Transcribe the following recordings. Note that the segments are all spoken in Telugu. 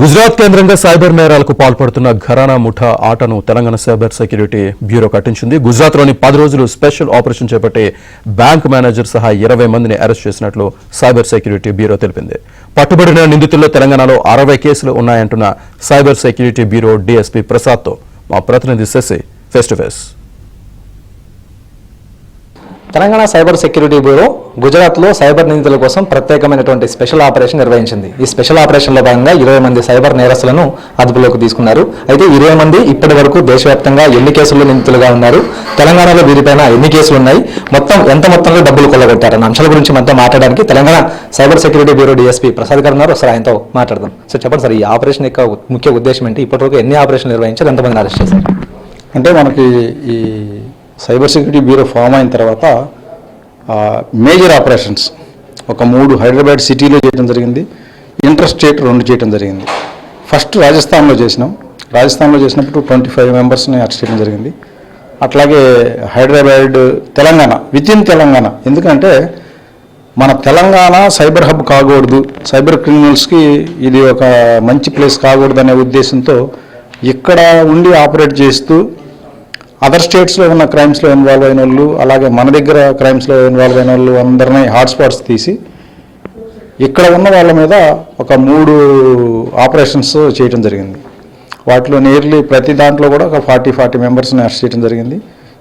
గుజరాత్ కేంద్రంగా సైబర్ నేరాలకు పాల్పడుతున్న ఘరానా ముఠా ఆటను తెలంగాణ సైబర్ సెక్యూరిటీ బ్యూరో కట్టించింది. గుజరాత్లోని 10 రోజులు స్పెషల్ ఆపరేషన్ చేపట్టే బ్యాంక్ మేనేజర్ సహా 20 మందిని అరెస్ట్ చేసినట్లు సైబర్ సెక్యూరిటీ బ్యూరో తెలిపింది. పట్టుబడిన నిందితుల్లో తెలంగాణలో 60 కేసులు ఉన్నాయంటున్న సైబర్ సెక్యూరిటీ బ్యూరో డీఎస్పీ ప్రసాద్తో మా ప్రతినిధి Sashi face to face. Telangana cyber security bureau గుజరాత్లో సైబర్ నిందితుల కోసం ప్రత్యేకమైనటువంటి స్పెషల్ ఆపరేషన్ నిర్వహించింది. ఈ స్పెషల్ ఆపరేషన్లో భాగంగా 20 మంది సైబర్ నేరస్తులను అదుపులోకి తీసుకున్నారు. అయితే 20 మంది ఇప్పటి వరకు దేశవ్యాప్తంగా ఎన్ని కేసుల్లో నిందితులుగా ఉన్నారు, తెలంగాణలో వీరిపైన ఎన్ని కేసులు ఉన్నాయి, ఎంత మొత్తంలో డబ్బులు కొల్లగొట్టారన్న అంశాల గురించి మనతో మాట్లాడడానికి Telangana cyber security bureau DSP Prasad గారు ఉన్నారు. ఒకసారి ఆయనతో మాట్లాడదాం. సార్ చెప్పండి సార్, ఈ ఆపరేషన్ యొక్క ముఖ్య ఉద్దేశం ఏంటి? ఇప్పటివరకు ఎన్ని ఆపరేషన్లు నిర్వహించారు, ఎంతమందిని అరెస్ట్ చేశారు? అంటే మనకి ఈ సైబర్ సెక్యూరిటీ బ్యూరో ఫామ్ అయిన తర్వాత మేజర్ ఆపరేషన్స్ ఒక 3 హైదరాబాద్ సిటీలో చేయడం జరిగింది, ఇంటర్ స్టేట్ 2 చేయడం జరిగింది. ఫస్ట్ రాజస్థాన్లో చేసినప్పుడు 25 మెంబర్స్ని అరెస్ట్ చేయడం జరిగింది. అట్లాగే హైదరాబాద్, తెలంగాణ, వితిన్ తెలంగాణ. ఎందుకంటే మన తెలంగాణ సైబర్ హబ్ కాకూడదు, సైబర్ క్రిమినల్స్కి ఇది ఒక మంచి ప్లేస్ కాకూడదు అనే ఉద్దేశంతో ఇక్కడ ఉండి ఆపరేట్ చేస్తూ అదర్ స్టేట్స్లో ఉన్న క్రైమ్స్లో ఇన్వాల్వ్ అయిన వాళ్ళు, అలాగే మన దగ్గర క్రైమ్స్లో ఇన్వాల్వ్ అయిన వాళ్ళు అందరినీ హాట్స్పాట్స్ తీసి ఇక్కడ ఉన్న వాళ్ళ మీద ఒక 3 ఆపరేషన్స్ చేయడం జరిగింది. వాటిలో నియర్లీ ప్రతి దాంట్లో కూడా ఒక 40 మెంబర్స్ని అరెస్ట్ చేయడం జరిగింది.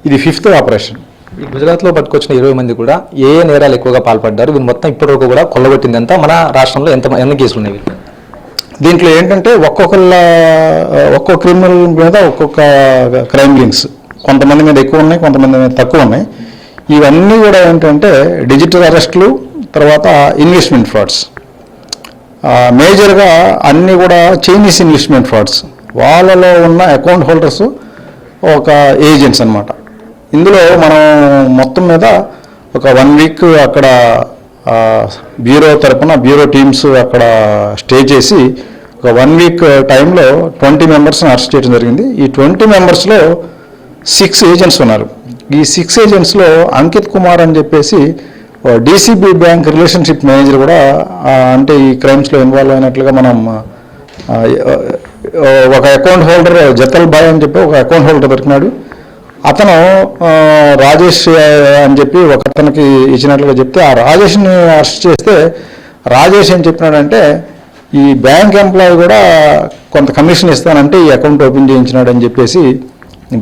ఇది 5th ఆపరేషన్. ఈ గుజరాత్లో పట్టుకొచ్చిన 20 మంది కూడా ఏ నేరాలు ఎక్కువగా పాల్పడ్డారు? వీళ్ళు మొత్తం ఇప్పటివరకు కూడా కొల్లగొట్టింది ఎంత, మన రాష్ట్రంలో ఎన్ని కేసులు ఉన్నాయి? దీంట్లో ఏంటంటే ఒక్కొక్క క్రిమినల్ మీద ఒక్కొక్క క్రైమ్ లింక్స్, కొంతమంది మీద ఎక్కువ ఉన్నాయి, కొంతమంది మీద తక్కువ ఉన్నాయి. ఇవన్నీ కూడా ఏంటంటే డిజిటల్ అరెస్టులు, తర్వాత ఇన్వెస్ట్మెంట్ ఫ్రాడ్స్. మేజర్గా అన్నీ కూడా చైనీస్ ఇన్వెస్ట్మెంట్ ఫ్రాడ్స్. వాళ్ళలో ఉన్న అకౌంట్ హోల్డర్స్ ఒక ఏజెంట్స్ అన్నమాట. ఇందులో మనం మొత్తం మీద ఒక 1 వీక్ అక్కడ బ్యూరో తరపున బ్యూరో టీమ్స్ అక్కడ స్టే చేసి ఒక 1 వీక్ టైంలో 20 మెంబర్స్ని అరెస్ట్ చేయడం జరిగింది. ఈ 20 మెంబర్స్లో 6 ఏజెంట్స్ ఉన్నారు. ఈ 6 ఏజెంట్స్లో అంకిత్ కుమార్ అని చెప్పేసి డీసీబీ బ్యాంక్ రిలేషన్షిప్ మేనేజర్ కూడా అంటే ఈ క్రైమ్స్లో ఇన్వాల్వ్ అయినట్లుగా మనం ఒక అకౌంట్ హోల్డర్ జతల్ బాయ్ అని చెప్పి ఒక అకౌంట్ హోల్డర్ దొరికినాడు. అతను రాజేష్ అని చెప్పి ఒక అతనికి ఇచ్చినట్లుగా చెప్తే ఆ రాజేష్ని అరెస్ట్ చేస్తే రాజేష్ ఏం చెప్పినాడంటే ఈ బ్యాంక్ ఎంప్లాయీ కూడా కొంత కమిషన్ ఇస్తానంటే ఈ అకౌంట్ ఓపెన్ చేయించినాడు అని చెప్పేసి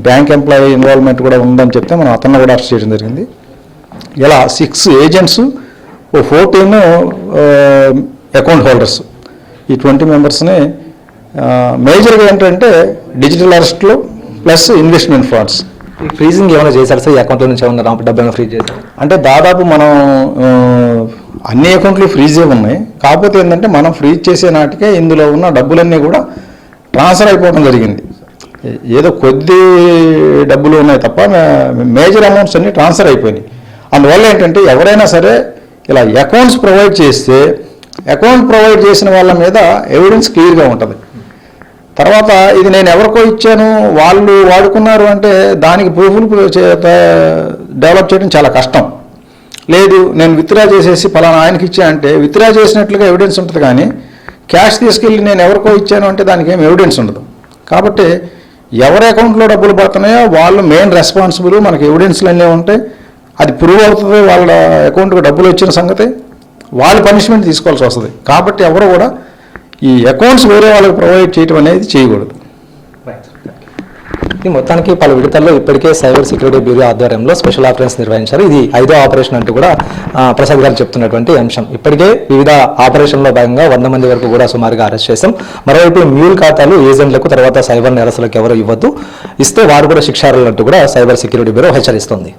బ్యాంక్ ఎంప్లాయీ ఇన్వాల్వ్మెంట్ కూడా ఉందని చెప్తే మనం అతన్ని కూడా అరెస్ట్ చేయడం జరిగింది. ఇలా 6 ఏజెంట్స్, 14 అకౌంట్ హోల్డర్స్, ఈ 20 మెంబర్స్ని మేజర్గా ఏంటంటే డిజిటల్ అరెస్ట్లు ప్లస్ ఇన్వెస్ట్మెంట్ ఫ్రాడ్స్. ఫ్రీజింగ్ ఏమైనా చేశారు సార్? ఈ అకౌంట్లో నుంచి ఏమన్నా డబ్బులు ఫ్రీజ్ చేశారు? అంటే దాదాపు మనం అన్ని అకౌంట్లు ఫ్రీజే ఉన్నాయి. కాకపోతే ఏంటంటే మనం ఫ్రీజ్ చేసే నాటికే ఇందులో ఉన్న డబ్బులన్నీ కూడా ట్రాన్స్ఫర్ అయిపోవడం జరిగింది. ఏదో కొద్ది డబ్బులు ఉన్నాయి తప్ప మేజర్ అమౌంట్స్ అన్నీ ట్రాన్స్ఫర్ అయిపోయినాయి. అందువల్ల ఏంటంటే ఎవరైనా సరే ఇలా అకౌంట్స్ ప్రొవైడ్ చేస్తే అకౌంట్ ప్రొవైడ్ చేసిన వాళ్ళ మీద ఎవిడెన్స్ క్లియర్గా ఉంటుంది. తర్వాత ఇది నేను ఎవరికో ఇచ్చాను, వాళ్ళు వాడుకున్నారు అంటే దానికి ప్రూఫ్లు డెవలప్ చేయడం చాలా కష్టం. లేదు నేను విత్డ్రా చేసేసి పలానా ఆయనకి ఇచ్చా అంటే విత్డ్రా చేసినట్లుగా ఎవిడెన్స్ ఉంటుంది, కానీ క్యాష్ తీసుకెళ్ళి నేను ఎవరికో ఇచ్చాను అంటే దానికి ఏం ఎవిడెన్స్ ఉండదు. కాబట్టి ఎవరి అకౌంట్లో డబ్బులు పడుతున్నాయో వాళ్ళు మెయిన్ రెస్పాన్సిబుల్. మనకి ఎవిడెన్స్లు అన్నీ ఉంటాయి, అది ప్రూవ్ అవుతుంది వాళ్ళ అకౌంట్కి డబ్బులు వచ్చిన సంగతి, వాళ్ళు పనిష్మెంట్ తీసుకోవాల్సి వస్తుంది. కాబట్టి ఎవరు కూడా ఈ అకౌంట్స్ వేరే వాళ్ళకి ప్రొవైడ్ చేయడం అనేది చేయకూడదు. ఈ మొత్తానికి పలు విడతల్లో ఇప్పటికే సైబర్ సెక్యూరిటీ బ్యూరో ఆధ్వర్యంలో స్పెషల్ ఆపరేషన్ నిర్వహించారు. ఇది 5వ ఆపరేషన్ అంటూ కూడా ప్రసాద్ గారు చెప్తున్నటువంటి అంశం. ఇప్పటికే వివిధ ఆపరేషన్లో భాగంగా 100 మంది వరకు కూడా సుమారుగా అరెస్ట్ చేశాం. మరోవైపు మ్యూల్ ఖాతాలు ఏజెంట్లకు, తర్వాత సైబర్ నేరస్తులకు ఎవరు ఇవ్వద్దు, ఇస్తే వారు కూడా శిక్షార్హులంటూ కూడా సైబర్ సెక్యూరిటీ బ్యూరో హెచ్చరిస్తోంది.